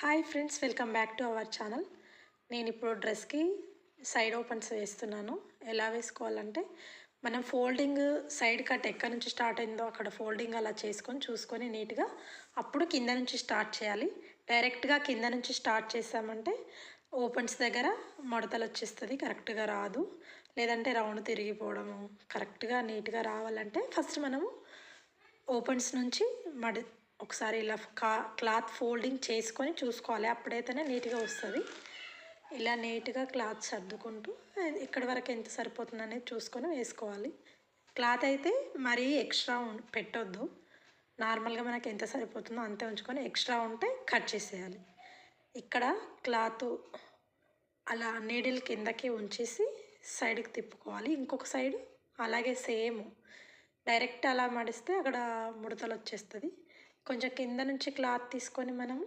Hi friends, welcome back to our channel. నేను ఇప్పుడు డ్రెస్కి సైడ్ ఓపెన్స్ వేస్తున్నాను. ఎలా వేసుకోవాలంటే మనం ఫోల్డింగ్ సైడ్ కట్ ఎక్కడి నుంచి స్టార్ట్ అయిందో అక్కడ ఫోల్డింగ్ అలా చేసుకొని చూసుకొని నీట్గా అప్పుడు కింద నుంచి స్టార్ట్ చేయాలి. డైరెక్ట్గా కింద నుంచి స్టార్ట్ చేసామంటే ఓపెన్స్ దగ్గర మడతలు వచ్చేస్తుంది, కరెక్ట్గా రాదు. లేదంటే రౌండ్ తిరిగిపోవడము. కరెక్ట్గా నీట్గా రావాలంటే ఫస్ట్ మనము ఓపెన్స్ నుంచి ఒకసారి ఇలా క్లాత్ ఫోల్డింగ్ చేసుకొని చూసుకోవాలి. అప్పుడైతేనే నీట్గా వస్తుంది. ఇలా నీట్గా క్లాత్ సర్దుకుంటూ ఇక్కడి వరకు ఎంత సరిపోతుంది అనేది చూసుకొని వేసుకోవాలి. క్లాత్ అయితే మరీ ఎక్స్ట్రా పెట్టొద్దు. నార్మల్గా మనకి ఎంత సరిపోతుందో అంతే ఉంచుకొని ఎక్స్ట్రా ఉంటే కట్ చేసేయాలి. ఇక్కడ క్లాత్ అలా నీడిల్ కిందకి ఉంచేసి సైడ్కి తిప్పుకోవాలి. ఇంకొక సైడ్ అలాగే సేమ్ డైరెక్ట్ అలా మడిస్తే అక్కడ ముడతలు వచ్చేస్తుంది. కొంచెం కింద నుంచి క్లాత్ తీసుకొని మనము